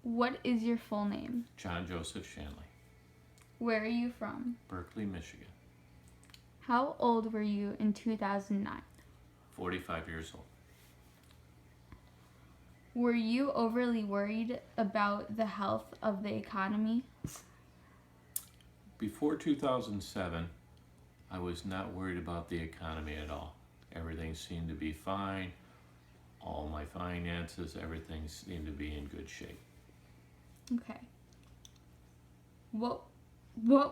What is your full name? John Joseph Shanley, Where are you from? Berkeley, Michigan, How old were you in 2009? 45 years old. Were you overly worried about the health of the economy? Before 2007, I was not worried about the economy at all. Everything seemed to be fine. All my finances, everything seemed to be in good shape. Okay. What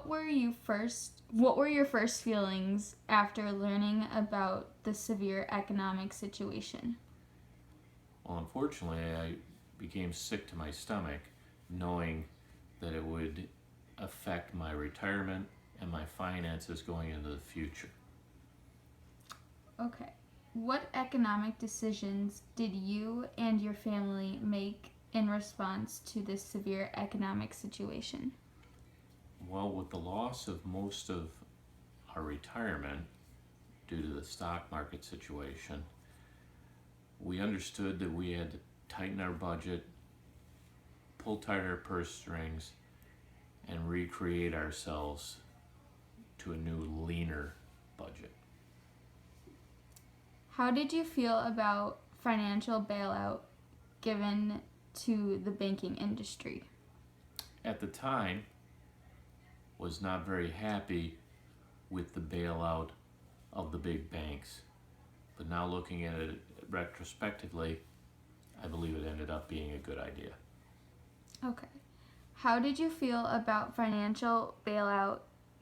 were your first feelings after learning about the severe economic situation? Well, unfortunately, I became sick to my stomach knowing that it would affect my retirement and my finances going into the future. Okay. What economic decisions did you and your family make in response to this severe economic situation? Well, with the loss of most of our retirement due to the stock market situation, we understood that we had to tighten our budget, pull tight our purse strings, and recreate ourselves to a new, leaner budget. How did you feel about financial bailout given to the banking industry? At the time, was not very happy with the bailout of the big banks. But now looking at it retrospectively, I believe it ended up being a good idea. Okay. How did you feel about financial bailout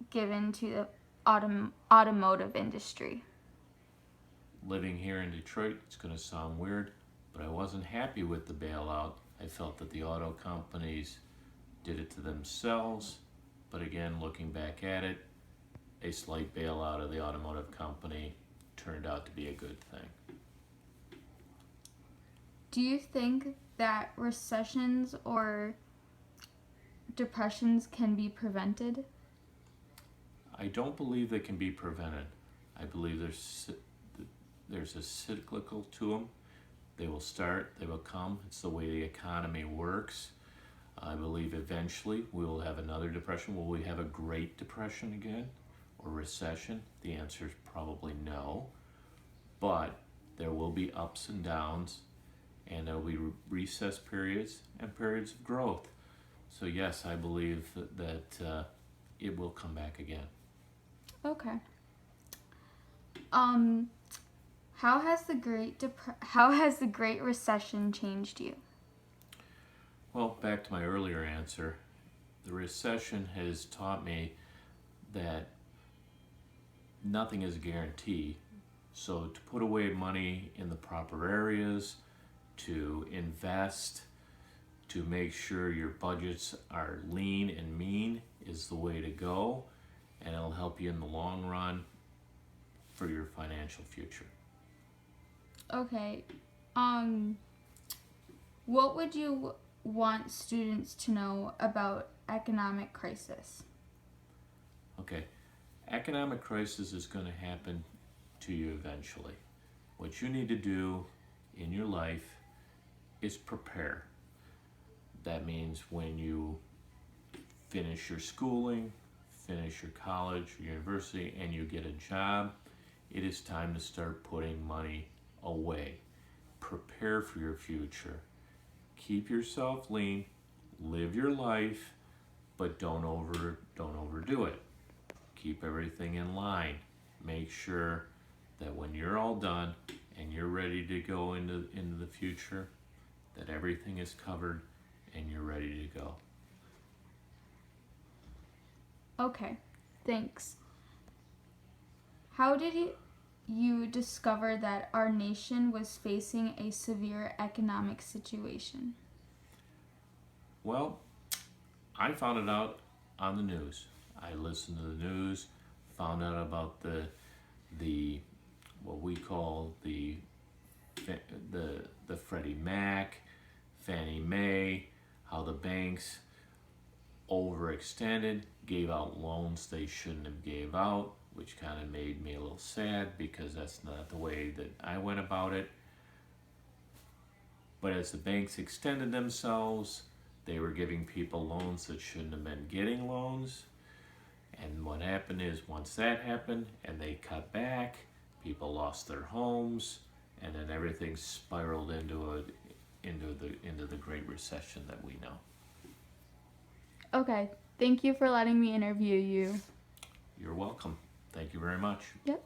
given to the automotive industry? Living here in Detroit, it's going to sound weird, but I wasn't happy with the bailout. I felt that the auto companies did it to themselves. But again, looking back at it, a slight bailout of the automotive company turned out to be a good thing. Do you think that recessions or depressions can be prevented? I don't believe they can be prevented. I believe there's a cyclical to them. They will start, they will come. It's the way the economy works. I believe eventually we will have another depression. Will we have a Great Depression again or recession? The answer is probably no. But there will be ups and downs, and there will be recess periods and periods of growth. So yes, I believe that it will come back again. Okay. How has the Great Recession changed you? Well, back to my earlier answer, the recession has taught me that nothing is a guarantee. So to put away money in the proper areas, to invest, to make sure your budgets are lean and mean is the way to go, and it'll help you in the long run for your financial future. Okay. What would you want students to know about economic crisis? Okay, economic crisis is going to happen to you eventually. What you need to do in your life is prepare. That means when you finish your schooling, finish your college or university, and you get a job, it is time to start putting money away. Prepare for your future. Keep yourself lean, live your life, but don't overdo it. Keep everything in line. Make sure that when you're all done and you're ready to go into the future, that everything is covered and you're ready to go. Okay, thanks. How did you discover that our nation was facing a severe economic situation? Well, I found it out on the news. I listened to the news, found out about the what we call the Freddie Mac, Fannie Mae, how the banks overextended, gave out loans they shouldn't have gave out, which kind of made me a little sad because that's not the way that I went about it. But as the banks extended themselves, They were giving people loans that shouldn't have been getting loans. And what happened is once that happened and they cut back, people lost their homes, and then everything spiraled into the Great Recession that we know. Okay. Thank you for letting me interview you. You're welcome. Thank you very much. Yep.